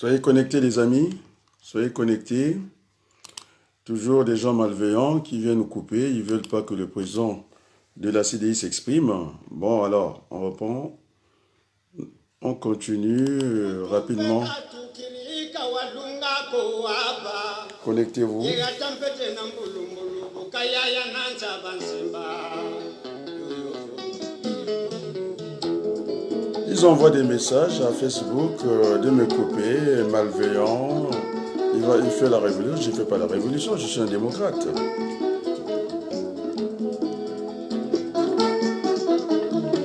Soyez connectés les amis, soyez connectés. Toujours des gens malveillants qui viennent nous couper, ils ne veulent pas que le président de la CDI s'exprime. Bon alors, on reprend, on continue rapidement. Connectez-vous. Ils envoient des messages à Facebook de me couper, malveillant. Il fait la révolution, je ne fais pas la révolution, je suis un démocrate.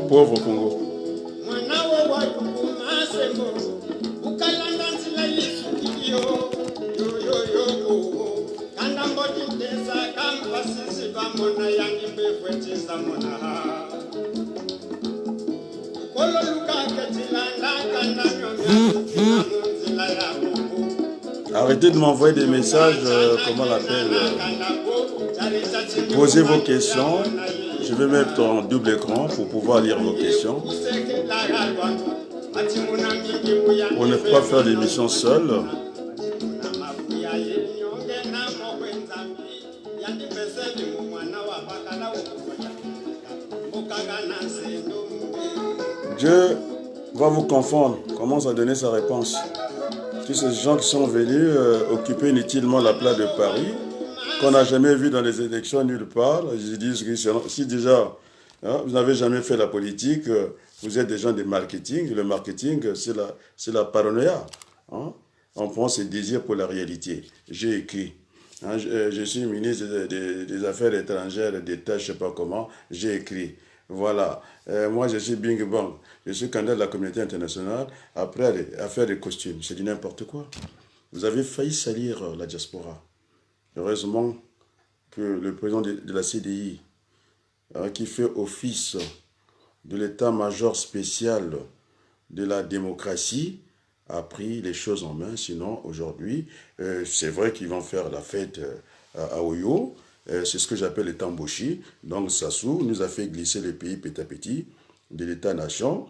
Pauvre Congo. Arrêtez de m'envoyer des messages, comment on l'appelle, posez vos questions. Je vais mettre en double écran pour pouvoir lire vos questions. Pour ne pas faire l'émission seule. Dieu va vous confondre, commence à donner sa réponse. Tous ces gens qui sont venus occuper inutilement la place de Paris, qu'on n'a jamais vu dans les élections nulle part, ils disent que si déjà vous n'avez jamais fait la politique, vous êtes des gens de marketing. Le marketing, c'est la paranoïa. Hein? On prend ses désirs pour la réalité. J'ai écrit. Hein, je suis ministre des Affaires étrangères, d'État, je ne sais pas comment. J'ai écrit. Voilà. Moi, je suis Bing Bang. Je suis candidat de la communauté internationale après à faire des costumes. C'est du n'importe quoi. Vous avez failli salir la diaspora. Heureusement que le président de la CDI, qui fait office de l'état-major spécial de la démocratie, a pris les choses en main. Sinon, aujourd'hui, c'est vrai qu'ils vont faire la fête à Oyo. C'est ce que j'appelle les Tamboshi. Donc Sassou nous a fait glisser le pays petit à petit de l'État-nation.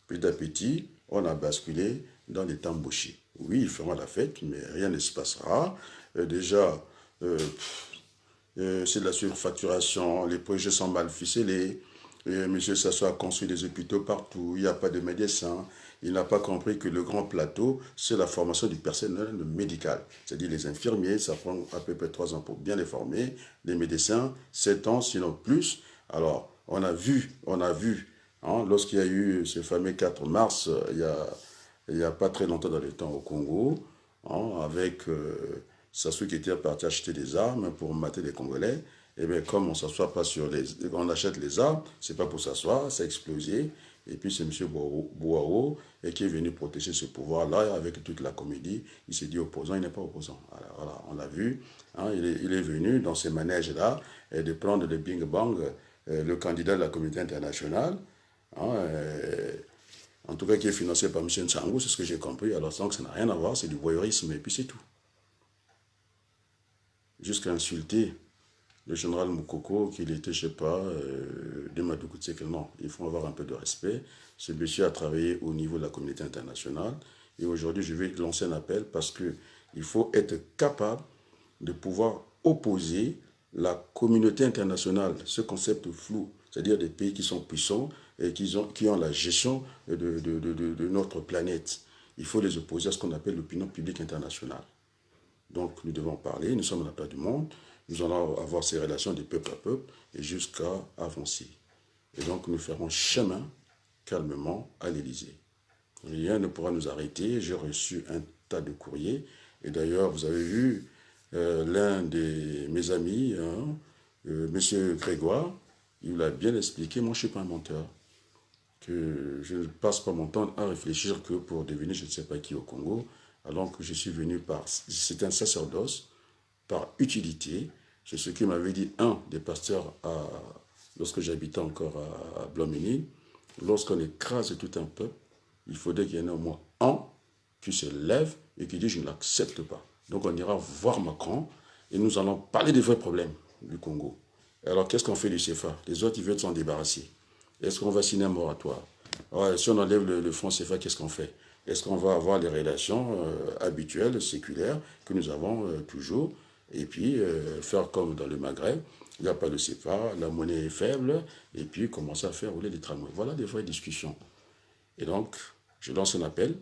Petit à petit, on a basculé dans les Tamboshi. Oui, ils feront la fête, mais rien ne se passera. Déjà, c'est de la surfacturation, les projets sont mal ficelés. Monsieur Sassou a construit des hôpitaux partout, il n'y a pas de médecins. Il n'a pas compris que le grand plateau, c'est la formation du personnel médical. C'est-à-dire les infirmiers, ça prend à peu près 3 ans pour bien les former. Les médecins, 7 ans, sinon plus. Alors, on a vu, hein, lorsqu'il y a eu ce fameux 4 mars, il n'y a pas très longtemps dans le temps au Congo, hein, avec Sassou qui était parti acheter des armes pour mater les Congolais. Et bien, comme on s'assoit pas sur on achète les armes, c'est pas pour s'asseoir, ça a explosé. Et puis c'est M. Bouao qui est venu protéger ce pouvoir-là avec toute la comédie. Il s'est dit opposant, il n'est pas opposant. Alors, voilà, on l'a vu. Hein, il est venu dans ces manèges-là de prendre le Bing Bang, le candidat de la communauté internationale, hein, en tout cas qui est financé par M. Nsangou, c'est ce que j'ai compris. Alors donc ça n'a rien à voir, c'est du voyeurisme et puis c'est tout. Jusqu'à insulter le général Moukoko, qu'il était, je ne sais pas, de Madoukoutse, non, il faut avoir un peu de respect. Ce monsieur a travaillé au niveau de la communauté internationale. Et aujourd'hui, je vais lancer un appel parce qu'il faut être capable de pouvoir opposer la communauté internationale, ce concept flou, c'est-à-dire des pays qui sont puissants et qui ont la gestion de notre planète. Il faut les opposer à ce qu'on appelle l'opinion publique internationale. Donc, nous devons parler, nous sommes à la place du monde. Nous allons avoir ces relations de peuple à peuple et jusqu'à avancer. Et donc, nous ferons chemin calmement à l'Élysée. Rien ne pourra nous arrêter. J'ai reçu un tas de courriers. Et d'ailleurs, vous avez vu l'un de mes amis, hein, M. Grégoire, il l'a bien expliqué. Moi, je ne suis pas un menteur. Que je ne passe pas mon temps à réfléchir que pour devenir je ne sais pas qui au Congo, alors que je suis venu c'est un sacerdoce, par utilité. C'est ce que m'avait dit un des pasteurs lorsque j'habitais encore à Blomini. Lorsqu'on écrase tout un peuple, il faudrait qu'il y en ait au moins un qui se lève et qui dit « je ne l'accepte pas ». Donc on ira voir Macron et nous allons parler des vrais problèmes du Congo. Et alors qu'est-ce qu'on fait du CFA? Les autres, ils veulent s'en débarrasser. Est-ce qu'on va signer un moratoire? Alors, si on enlève le franc CFA, qu'est-ce qu'on fait? Est-ce qu'on va avoir les relations habituelles, séculaires, que nous avons toujours, et puis faire comme dans le Maghreb, il n'y a pas de CFA, la monnaie est faible, et puis commencer à faire rouler les tramways. Voilà des vraies discussions. Et donc, je lance un appel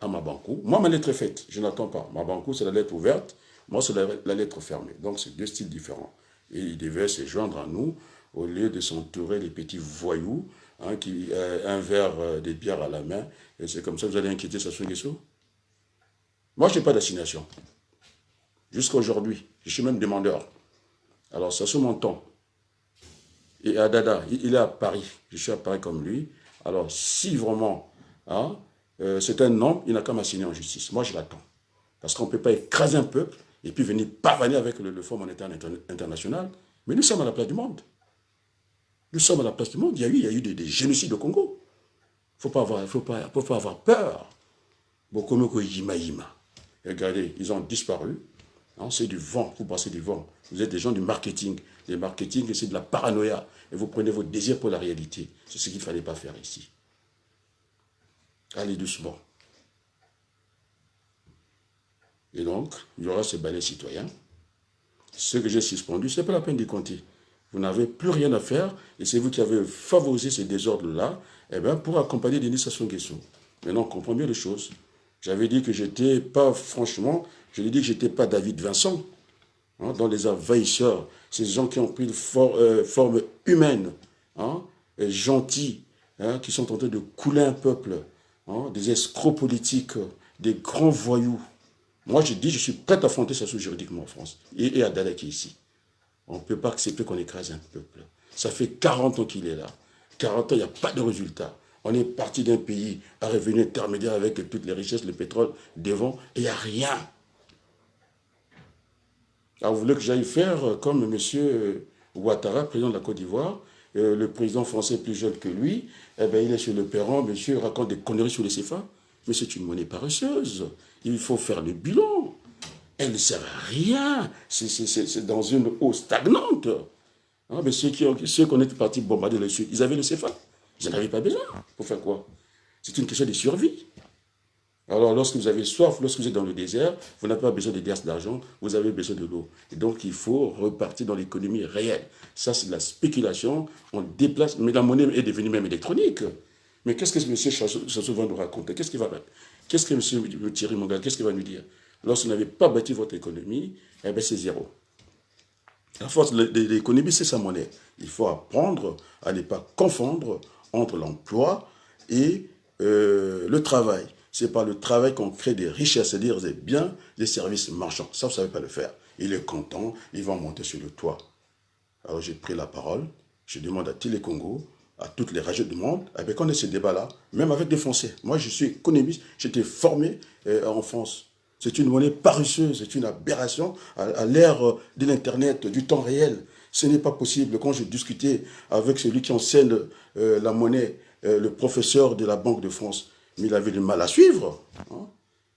à Mabankou. Moi, ma lettre est faite, je n'attends pas. Mabankou, c'est la lettre ouverte, moi, c'est la lettre fermée. Donc, c'est deux styles différents. Et il devait se joindre à nous, au lieu de s'entourer les petits voyous, hein, qui un verre de bière à la main, et c'est comme ça que vous allez inquiéter Sassou Nguesso. Moi, je n'ai pas d'assignation. Jusqu'à aujourd'hui, je suis même demandeur. Alors, Sassou m'entend. Et Adada, il est à Paris. Je suis à Paris comme lui. Alors, si vraiment, hein, c'est un homme, il n'a qu'à m'assigner en justice. Moi, je l'attends. Parce qu'on ne peut pas écraser un peuple et puis venir pavaner avec le Fonds monétaire international. Mais nous sommes à la place du monde. Nous sommes à la place du monde. Il y a eu des génocides au Congo. Il ne faut pas avoir peur. Bokomoko Yima Yima. Regardez, ils ont disparu. C'est du vent, vous passez du vent. Vous êtes des gens du marketing. Le marketing, c'est de la paranoïa. Et vous prenez votre désir pour la réalité. C'est ce qu'il ne fallait pas faire ici. Allez doucement. Et donc, il y aura ce balai citoyen. Ce que j'ai suspendu, ce n'est pas la peine d'y compter. Vous n'avez plus rien à faire, et c'est vous qui avez favorisé ces désordres-là, pour accompagner Denis Sassou Nguesso. Maintenant, on comprend mieux les choses. J'avais dit que j'étais pas, franchement, je l'ai dit que j'étais pas David Vincent, dans les envahisseurs, ces gens qui ont pris une forme humaine, et gentils, qui sont en train de couler un peuple, des escrocs politiques, des grands voyous. Moi, je dis, je suis prêt à affronter Sassou juridiquement en France, et à Dada qui est ici. On ne peut pas accepter qu'on écrase un peuple. Ça fait 40 ans qu'il est là. 40 ans, il n'y a pas de résultat. On est parti d'un pays à revenu intermédiaire avec toutes les richesses, le pétrole, devant, et il n'y a rien. Alors, vous voulez que j'aille faire comme M. Ouattara, président de la Côte d'Ivoire, le président français plus jeune que lui, il est sur le perron, monsieur raconte des conneries sur les CFA. Mais c'est une monnaie paresseuse. Il faut faire le bilan. Elle ne sert à rien. C'est dans une eau stagnante. Mais ceux qu'on était partis bombarder le sud, ils avaient le CFA. Ils n'en avaient pas besoin. Pour faire quoi? C'est une question de survie. Alors, lorsque vous avez soif, lorsque vous êtes dans le désert, vous n'avez pas besoin de gaz d'argent, vous avez besoin de l'eau. Et donc, il faut repartir dans l'économie réelle. Ça, c'est de la spéculation. On déplace, mais la monnaie est devenue même électronique. Mais qu'est-ce que M. Sassou va nous raconter? Qu'est-ce que M. Thierry Mongal, qu'est-ce qu'il va nous dire? Lorsque vous n'avez pas bâti votre économie, c'est zéro. La force de l'économie, c'est sa monnaie. Il faut apprendre à ne pas confondre entre l'emploi et le travail. C'est par le travail qu'on crée des richesses, c'est-à-dire des biens, des services marchands. Ça, vous ne savez pas le faire. Il est content, il va monter sur le toit. Alors j'ai pris la parole, je demande à tous les Congos, à toutes les régions du monde, qu'on ait ce débat-là, même avec des Français. Moi, je suis économiste, j'étais formé en France. C'est une monnaie paresseuse, c'est une aberration à l'ère de l'Internet, du temps réel. Ce n'est pas possible. Quand je discutais avec celui qui enseigne la monnaie, le professeur de la Banque de France, mais il avait du mal à suivre.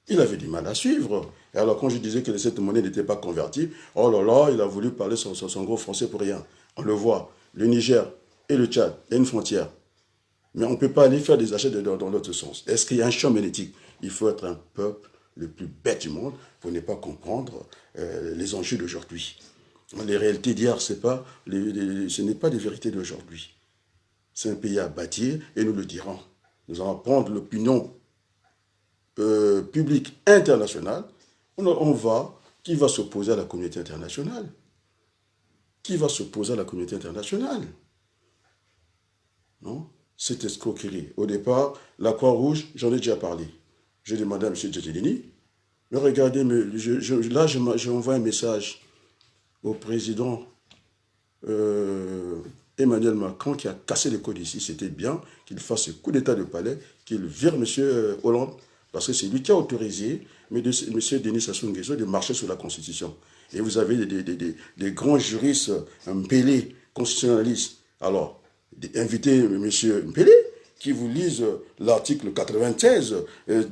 Il avait du mal à suivre. Et alors quand je disais que cette monnaie n'était pas convertie, oh là là, il a voulu parler son gros français pour rien. On le voit, le Niger et le Tchad, il y a une frontière. Mais on ne peut pas aller faire des achats dans l'autre sens. Est-ce qu'il y a un champ magnétique? Il faut être un peuple le plus bête du monde pour ne pas comprendre les enjeux d'aujourd'hui. Les réalités d'hier, ce n'est pas des vérités d'aujourd'hui. C'est un pays à bâtir et nous le dirons. Nous allons prendre l'opinion publique internationale. Qui va s'opposer à la communauté internationale? Qui va s'opposer à la communauté internationale? Non? Cette escroquerie. Au départ, la Croix-Rouge, j'en ai déjà parlé. J'ai demandé à M. Djedjelini, mais regardez, là, j'envoie un message au président Emmanuel Macron qui a cassé les codes ici. C'était bien qu'il fasse ce coup d'état de palais, qu'il vire M. Hollande, parce que c'est lui qui a autorisé M. Denis Sassou Nguesso de marcher sur la Constitution. Et vous avez des grands juristes, Mpélé, constitutionnalistes. Alors, invitez M. Mpélé, qui vous lise l'article 96, M.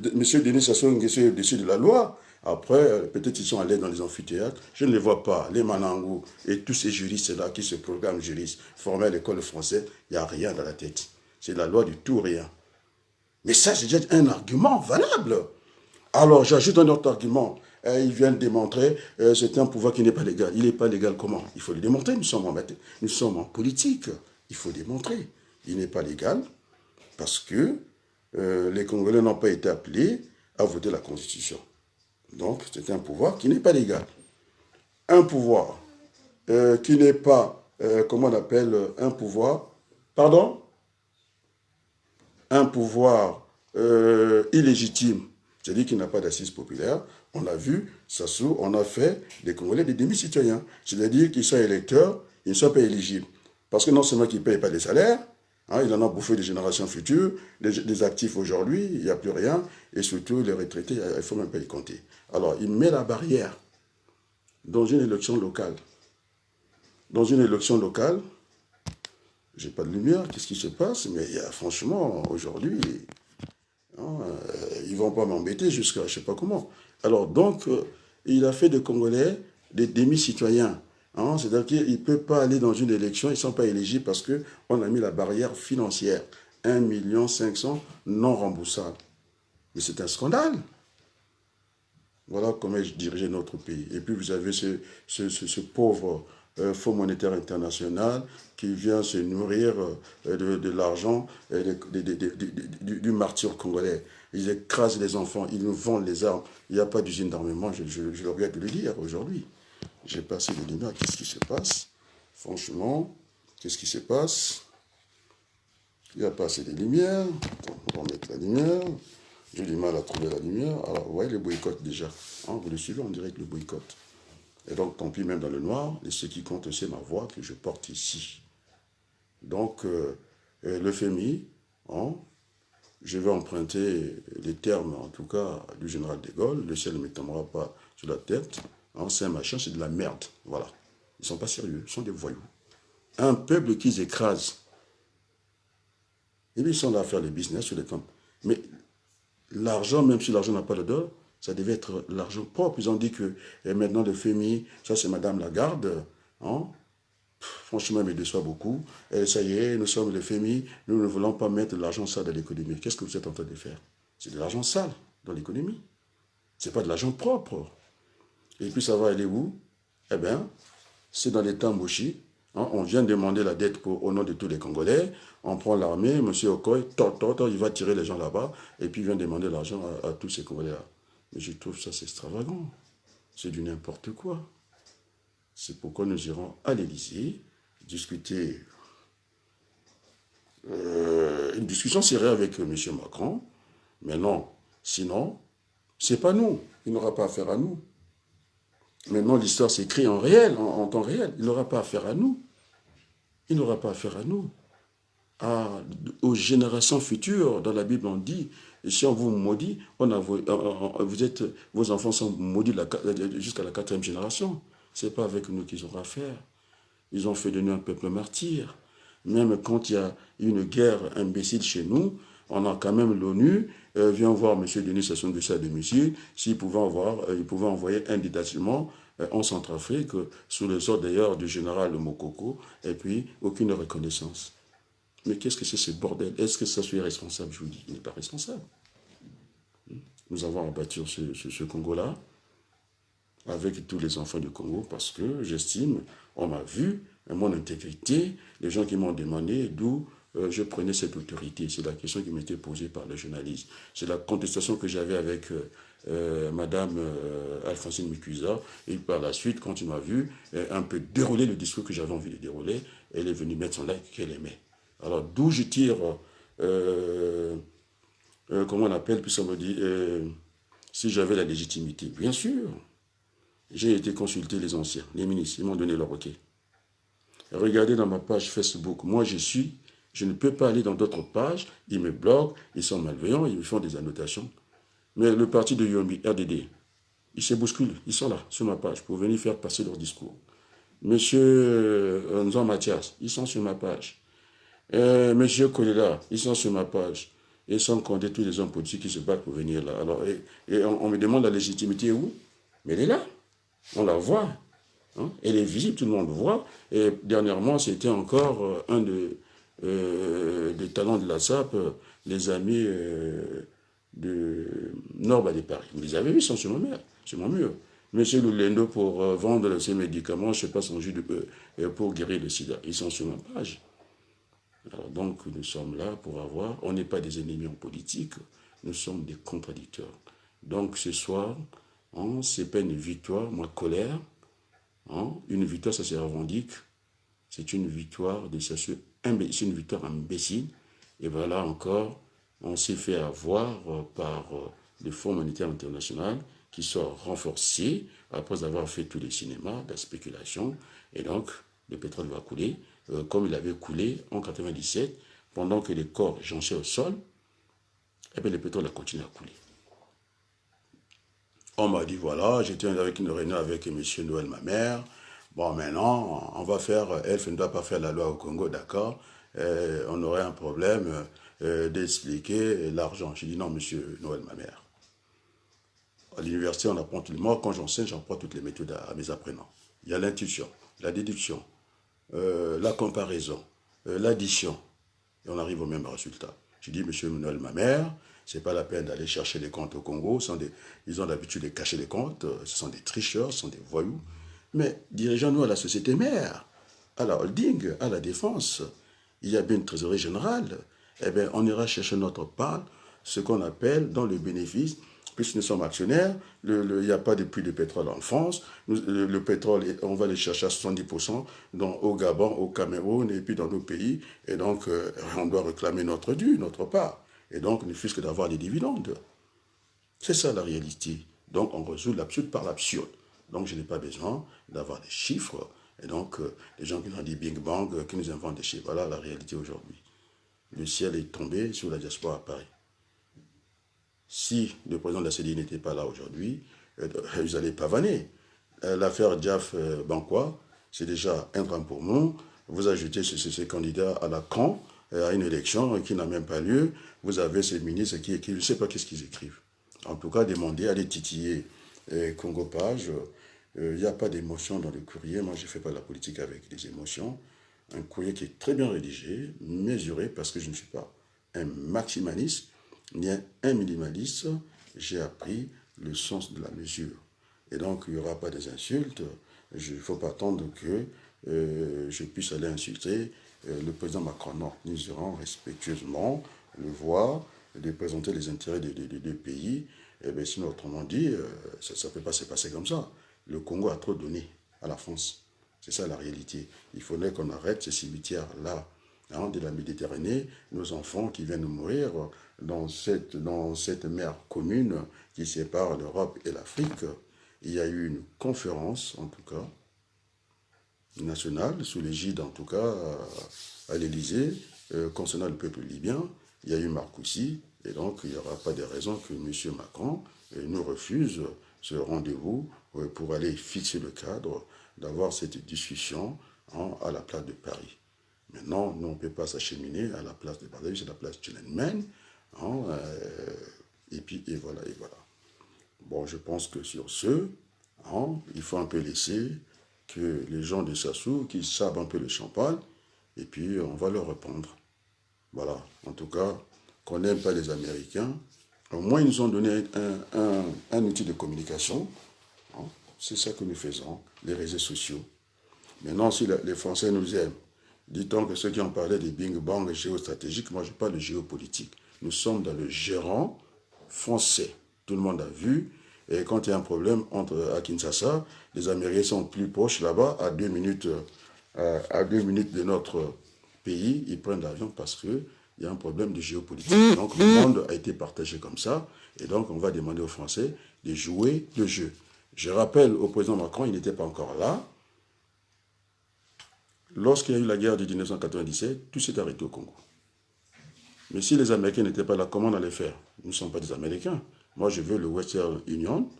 Denis Sassou Nguesso est au-dessus de la loi. Après, peut-être ils sont allés dans les amphithéâtres. Je ne les vois pas. Les Manangou et tous ces juristes-là qui se programment juristes, formés à l'école française, il n'y a rien dans la tête. C'est la loi du tout rien. Mais ça, c'est déjà un argument valable. Alors, j'ajoute un autre argument. Ils viennent démontrer c'est un pouvoir qui n'est pas légal. Il n'est pas légal comment? Il faut le démontrer. Nous sommes en politique. Il faut démontrer. Il n'est pas légal parce que les Congolais n'ont pas été appelés à voter la Constitution. Donc, c'est un pouvoir qui n'est pas légal. Un pouvoir qui n'est pas, comment on appelle, un pouvoir, pardon? Un pouvoir illégitime, c'est-à-dire qu'il n'a pas d'assises populaires. On l'a vu, Sassou, on a fait des Congolais des demi-citoyens. C'est-à-dire qu'ils sont électeurs, ils ne sont pas éligibles. Parce que non seulement qu'ils ne payent pas des salaires, hein, ils en ont bouffé des générations futures, des actifs aujourd'hui, il n'y a plus rien, et surtout les retraités, il ne faut même pas y compter. Alors, il met la barrière dans une élection locale. Dans une élection locale, j'ai pas de lumière, qu'est-ce qui se passe? Mais franchement, aujourd'hui, hein, ils ne vont pas m'embêter jusqu'à je ne sais pas comment. Alors donc, il a fait des Congolais des demi-citoyens. Hein, c'est-à-dire qu'ils ne peuvent pas aller dans une élection, ils ne sont pas éligibles parce qu'on a mis la barrière financière. 1,5 million non remboursables. Mais c'est un scandale. Voilà comment diriger notre pays. Et puis vous avez ce pauvre Fonds monétaire international qui vient se nourrir de l'argent du martyr congolais. Ils écrasent les enfants, ils nous vendent les armes. Il n'y a pas d'usine d'armement, je regrette de le dire aujourd'hui. J'ai passé les lumières, qu'est-ce qui se passe? Franchement, qu'est-ce qui se passe? Il n'y a pas assez de lumière. On va mettre la lumière. J'ai du mal à trouver la lumière. Alors, vous voyez le boycott déjà. Hein, vous le suivez, on dirait que le boycott. Et donc, tant pis, même dans le noir, et ce qui compte, c'est ma voix que je porte ici. Donc, le FMI, hein, je vais emprunter les termes, en tout cas, du général de Gaulle. Le ciel ne m'étonnera pas sur la tête. Hein, c'est un machin, c'est de la merde. Voilà. Ils ne sont pas sérieux, ils sont des voyous. Un peuple qu'ils écrasent. Et puis, ils sont là à faire les business sur les camps. Mais l'argent, même si l'argent n'a pas d'odeur, ça devait être l'argent propre. Ils ont dit que maintenant le FMI, ça c'est Madame Lagarde, hein? Franchement, elle me déçoit beaucoup. Et ça y est, nous sommes le FMI, nous ne voulons pas mettre de l'argent sale dans l'économie. Qu'est-ce que vous êtes en train de faire? C'est de l'argent sale dans l'économie. Ce n'est pas de l'argent propre. Et puis ça va aller où? Eh bien, c'est dans les Tambouchi. Hein, on vient demander la dette au nom de tous les Congolais. On prend l'armée, M. Okoy, il va tirer les gens là-bas, et puis il vient demander l'argent à tous ces Congolais-là. Mais je trouve ça, c'est extravagant. C'est du n'importe quoi. C'est pourquoi nous irons à l'Élysée discuter une discussion sérieuse avec M. Macron. Mais non, sinon, c'est pas nous. Il n'aura pas affaire à nous. Maintenant, l'histoire s'écrit en réel, en temps réel. Il n'aura pas affaire à nous. Il n'aura pas affaire à nous. Aux générations futures, dans la Bible, on dit, si on vous maudit, vos enfants sont maudits jusqu'à la 4e génération. Ce n'est pas avec nous qu'ils auront affaire. Ils ont fait de nous un peuple martyr. Même quand il y a une guerre imbécile chez nous, on a quand même l'ONU, vient voir M. Denis Sassou Nguesso à domicile, s'il pouvait envoyer un détachement en Centrafrique, sous le sort d'ailleurs du général Mokoko, et puis aucune reconnaissance. Mais qu'est-ce que c'est ce bordel? Est-ce que Sassou est responsable? Je vous dis, il n'est pas responsable. Nous avons abattu ce Congo-là, avec tous les enfants du Congo, parce que j'estime, on m'a vu, mon intégrité, les gens qui m'ont demandé d'où je prenais cette autorité. C'est la question qui m'était posée par le journaliste. C'est la contestation que j'avais avec Madame Alphonsine Mikuza. Et par la suite, quand il m'a vu un peu dérouler le discours que j'avais envie de dérouler, elle est venue mettre son like qu'elle aimait. Alors, d'où je tire, comment on appelle, puis ça me dit, si j'avais la légitimité. Bien sûr, j'ai été consulter les anciens, les ministres, ils m'ont donné leur OK. Regardez dans ma page Facebook, moi je ne peux pas aller dans d'autres pages, ils me bloquent, ils sont malveillants, ils me font des annotations. Mais le parti de Yombi, RDD, ils se bousculent, ils sont là, sur ma page, pour venir faire passer leur discours. Monsieur Nzan Mathias, ils sont sur ma page. Monsieur Kolela, ils sont sur ma page. Et sans compter tous les hommes politiques qui se battent pour venir là. Alors, on me demande la légitimité où? Mais elle est là. On la voit. Hein? Elle est visible, tout le monde le voit. Et dernièrement, c'était encore un des talents de la SAP les amis de Nord de Paris. Vous les avez vus, ils sont sur mon mur. Monsieur Lulendo, pour vendre ses médicaments, je ne sais pas, son jus pour guérir le sida. Ils sont sur ma page. Alors donc, nous sommes là pour avoir... On n'est pas des ennemis en politique, nous sommes des contradicteurs. Donc, ce soir, hein, ce n'est pas une victoire, ma colère. Hein, une victoire, ça se revendique. C'est une victoire c'est une victoire imbécile. Et voilà encore, on s'est fait avoir par le Fonds monétaire international qui sont renforcés après avoir fait tous les cinémas, la spéculation. Et donc, le pétrole va couler, comme il avait coulé en 1997, pendant que les corps jonchaient au sol, et bien le pétrole a continué à couler. On m'a dit, voilà, j'étais avec une réunion avec M. Noël Mamère. Bon, maintenant, on va faire, ELF ne doit pas faire la loi au Congo, d'accord. On aurait un problème d'expliquer l'argent. J'ai dit, non, M. Noël Mamère. À l'université, on apprend tout le monde. Quand j'enseigne, j'apprends toutes les méthodes à mes apprenants. Il y a l'intuition, la déduction, la comparaison, l'addition. Et on arrive au même résultat. J'ai dit, M. Noël Mamère, ce n'est pas la peine d'aller chercher les comptes au Congo. Ils ont l'habitude de cacher les comptes. Ce sont des tricheurs, ce sont des voyous. Mais dirigeons-nous à la société mère, à la holding, à la défense. Il y a bien une trésorerie générale. Eh bien, on ira chercher notre part, ce qu'on appelle dans le bénéfice. Puisque nous sommes actionnaires, il n'y a pas de puits de pétrole en France. Le pétrole, on va le chercher à 70% au Gabon, au Cameroun et puis dans nos pays. Et donc, on doit réclamer notre dû, notre part. Et donc, ne fût-ce que d'avoir des dividendes. C'est ça la réalité. Donc, on résout l'absurde par l'absurde. Donc, je n'ai pas besoin d'avoir des chiffres. Et donc, les gens qui nous ont dit Big Bang, qui nous inventent des chiffres. Voilà la réalité aujourd'hui. Le ciel est tombé sur la diaspora à Paris. Si le président de la CDI n'était pas là aujourd'hui, vous allez pavaner. L'affaire Diaf Banquois, c'est déjà un drame pour nous. Vous ajoutez ces candidats à la CAN, à une élection qui n'a même pas lieu. Vous avez ces ministres qui écrivent, je ne sais pas qu'est-ce qu'ils écrivent. En tout cas, demandez à les titiller Congo Page. Il n'y a pas d'émotion dans le courrier. Moi, je ne fais pas la politique avec des émotions. Un courrier qui est très bien rédigé, mesuré, parce que je ne suis pas un maximaliste, ni un minimaliste. J'ai appris le sens de la mesure. Et donc, il n'y aura pas des insultes. Il ne faut pas attendre que je puisse aller insulter le président Macron. Non, nous irons respectueusement le voir, de présenter les intérêts des deux pays. Et bien, sinon, autrement dit, ça ne peut pas se passer comme ça. Le Congo a trop donné à la France. C'est ça la réalité. Il faudrait qu'on arrête ces cimetières-là, hein, de la Méditerranée, nos enfants qui viennent mourir dans cette mer commune qui sépare l'Europe et l'Afrique. Il y a eu une conférence, en tout cas, nationale, sous l'égide, en tout cas, à l'Élysée, concernant le peuple libyen. Il y a eu Marcoussi, et donc il n'y aura pas de raison que M. Macron nous refuse ce rendez-vous pour aller fixer le cadre, d'avoir cette discussion à la place de Paris. Maintenant, nous, on ne peut pas s'acheminer à la place de Paris, c'est la place Tiananmen, et voilà, et voilà. Bon, je pense que sur ce, il faut un peu laisser que les gens de Sassou, qui savent un peu le champagne, et puis on va leur répondre. Voilà, en tout cas, qu'on n'aime pas les Américains, au moins ils nous ont donné un outil de communication. Hein, c'est ça que nous faisons, les réseaux sociaux. Maintenant, si les Français nous aiment, dit-on que ceux qui ont parlé des Big Bang géostratégiques, moi je parle de géopolitique. Nous sommes dans le gérant français. Tout le monde a vu. Et quand il y a un problème à Kinshasa, les Américains sont plus proches là-bas, à 2 minutes de notre pays, ils prennent l'avion parce qu'il y a un problème de géopolitique. Donc le monde a été partagé comme ça, et donc on va demander aux Français de jouer le jeu. Je rappelle au président Macron, il n'était pas encore là. Lorsqu'il y a eu la guerre de 1997, tout s'est arrêté au Congo. Mais si les Américains n'étaient pas là, comment on allait faire? Nous ne sommes pas des Américains. Moi, je veux le Western Union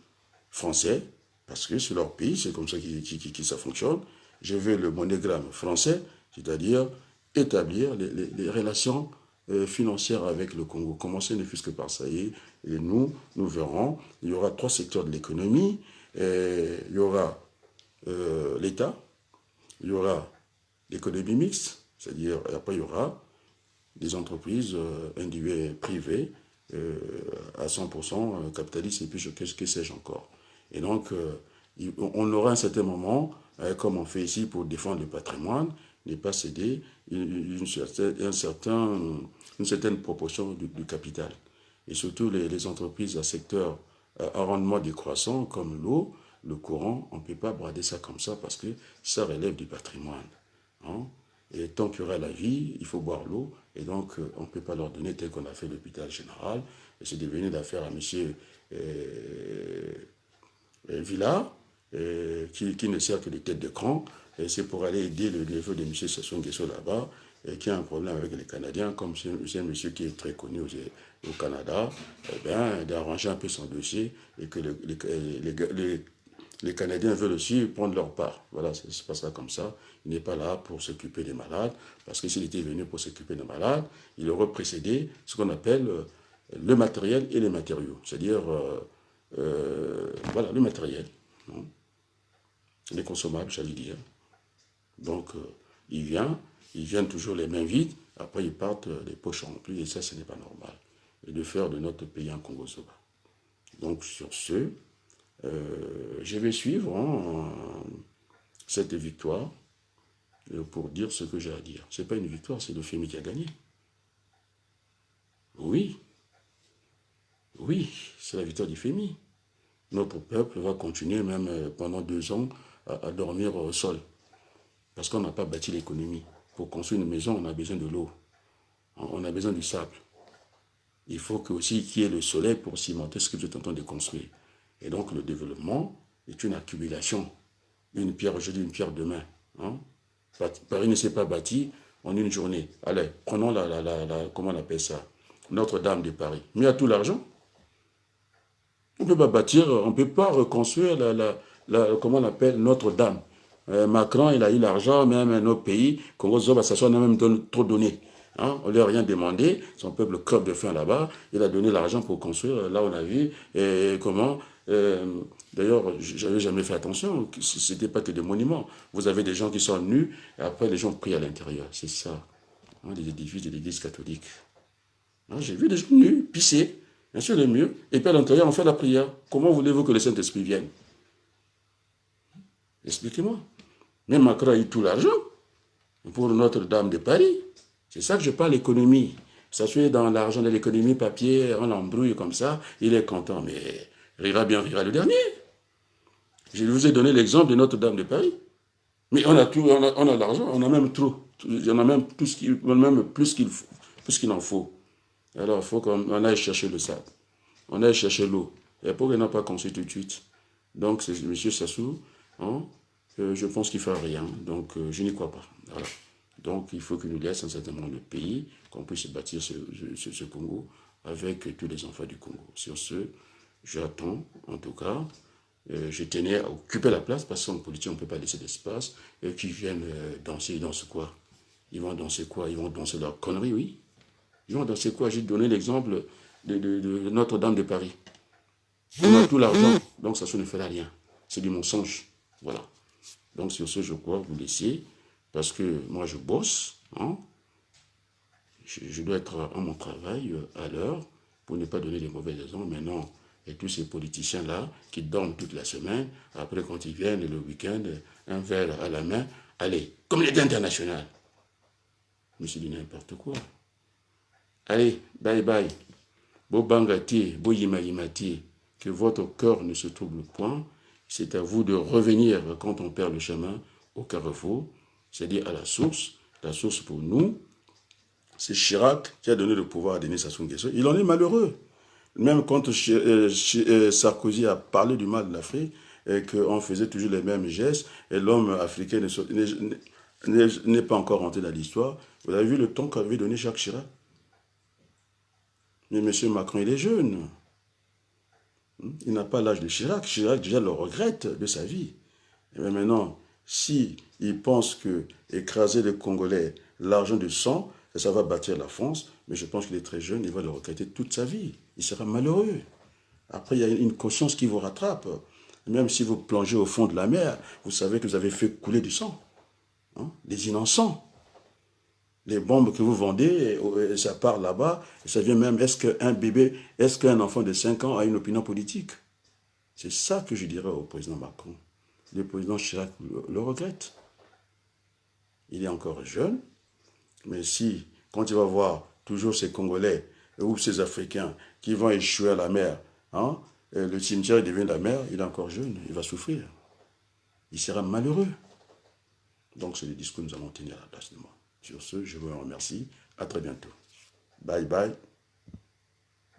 français, parce que c'est leur pays, c'est comme ça que ça fonctionne. Je veux le monogramme français, c'est-à-dire établir les relations financières avec le Congo. Commencer ne fût-ce que par ça. Et nous verrons, il y aura 3 secteurs de l'économie. Il y aura l'État, il y aura l'économie mixte, c'est-à-dire, après il y aura des entreprises individuelles privées à 100% capitalistes et puis que sais-je encore. Et donc, on aura à un certain moment, comme on fait ici pour défendre le patrimoine, ne pas céder une certaine proportion du capital. Et surtout les entreprises à secteur à rendement décroissant comme l'eau, le courant, on ne peut pas brader ça comme ça parce que ça relève du patrimoine. Hein? Et tant qu'il y aura la vie, il faut boire l'eau. Et donc, on ne peut pas leur donner tel qu'on a fait l'hôpital général. Et c'est devenu l'affaire à M. Villa, qui ne sert que de tête de cran. Et c'est pour aller aider le neveu de M. Sassou Nguesso là-bas, qui a un problème avec les Canadiens, comme c'est un monsieur qui est très connu au Canada, d'arranger un peu son dossier et que les Canadiens veulent aussi prendre leur part. Voilà, c'est pas ça comme ça. Il n'est pas là pour s'occuper des malades, parce que s'il était venu pour s'occuper des malades, il aurait précédé ce qu'on appelle le matériel et les matériaux. C'est-à-dire, voilà, le matériel, hein, les consommables, j'allais dire. Donc, ils viennent toujours les mains vides, après ils partent les poches remplies, et ça, ce n'est pas normal. Et de faire de notre pays un Congo-Soba. Donc, sur ce, je vais suivre cette victoire pour dire ce que j'ai à dire. Ce n'est pas une victoire, c'est le FMI qui a gagné. Oui, oui, c'est la victoire du FMI. Notre peuple va continuer même pendant 2 ans à dormir au sol. Parce qu'on n'a pas bâti l'économie. Pour construire une maison, on a besoin de l'eau. On a besoin du sable. Il faut aussi qu'il y ait le soleil pour cimenter ce que vous êtes en train de construire. Et donc le développement est une accumulation. Une pierre aujourd'hui, une pierre demain. Hein? Paris ne s'est pas bâti en une journée. Allez, prenons comment on appelle ça? Notre-Dame de Paris. Mais il y a tout l'argent. On ne peut pas bâtir, on ne peut pas reconstruire comment on appelle Notre-Dame. Macron, il a eu l'argent, même un autre pays, Congo-Zoba, ça soit même trop donné. Hein? On ne lui a rien demandé, son peuple crève de faim là-bas, il a donné l'argent pour construire, là on a vu, comment, d'ailleurs, j'avais jamais fait attention, ce n'était pas que des monuments. Vous avez des gens qui sont nus, et après les gens prient à l'intérieur, c'est ça, hein, les édifices de l'église catholique. Hein, j'ai vu des gens nus, pisser, bien sûr le mur, et puis à l'intérieur on fait la prière. Comment voulez-vous que le Saint-Esprit vienne? Expliquez-moi. Mais Macron a eu tout l'argent pour Notre-Dame de Paris. C'est ça que je parle, l'économie. Ça se fait dans l'argent de l'économie, papier, on l'embrouille comme ça, il est content. Mais rira bien, rira le dernier. Je vous ai donné l'exemple de Notre-Dame de Paris. Mais on a tout, on a l'argent, on a même trop. Il y en a même tout ce qu'il, même plus qu'il en faut. Alors il faut qu'on aille chercher le sable. On aille chercher l'eau. Et pourquoi il n'a pas construit tout de suite? Donc c'est M. Sassou, hein, je pense qu'il ne fera rien. Donc je n'y crois pas. Voilà. Donc il faut qu'il nous laisse un certain nombre de pays, qu'on puisse bâtir ce Congo avec tous les enfants du Congo. Sur ce, j'attends, en tout cas, je tenais à occuper la place parce qu'en politique, on ne peut pas laisser d'espace. Et qu'ils viennent danser, ils dansent quoi? Ils vont danser quoi? Ils vont danser leur connerie, oui. Ils vont danser quoi? J'ai donné l'exemple de Notre-Dame de Paris. On a tout l'argent, donc ça ne fait rien. C'est du mensonge. Voilà. Donc sur ce, je crois vous laisser, parce que moi je bosse, hein. Je dois être à mon travail à l'heure pour ne pas donner des mauvaises raisons. Maintenant, et tous ces politiciens-là qui dorment toute la semaine, après quand ils viennent le week-end, un verre à la main, allez, communauté internationale. Je me suis dit n'importe quoi. Allez, bye bye. Beau bangati, beau yimati, que votre cœur ne se trouble point. C'est à vous de revenir quand on perd le chemin au carrefour, c'est-à-dire à la source. La source pour nous, c'est Chirac qui a donné le pouvoir à Denis Sassou Nguesso. Il en est malheureux. Même quand Sarkozy a parlé du mal de l'Afrique, et qu'on faisait toujours les mêmes gestes, et l'homme africain n'est pas encore rentré dans l'histoire. Vous avez vu le temps qu'avait donné Jacques Chirac? Mais M. Macron, il est jeune. Il n'a pas l'âge de Chirac. Chirac, déjà, le regrette de sa vie. Et maintenant, s'il pense que écraser les Congolais, l'argent du sang, ça va bâtir la France, mais je pense qu'il est très jeune, il va le regretter toute sa vie. Il sera malheureux. Après, il y a une conscience qui vous rattrape. Même si vous plongez au fond de la mer, vous savez que vous avez fait couler du sang. Hein, des innocents. Les bombes que vous vendez, ça part là-bas, et ça vient même, est-ce qu'un bébé, est-ce qu'un enfant de 5 ans a une opinion politique? C'est ça que je dirais au président Macron. Le président Chirac le regrette. Il est encore jeune, mais si, quand il va voir toujours ces Congolais ou ces Africains qui vont échouer à la mer, hein, le cimetière devient la mer, il est encore jeune, il va souffrir. Il sera malheureux. Donc c'est le discours que nous allons tenir à la place de moi. Sur ce, je vous remercie. À très bientôt. Bye bye.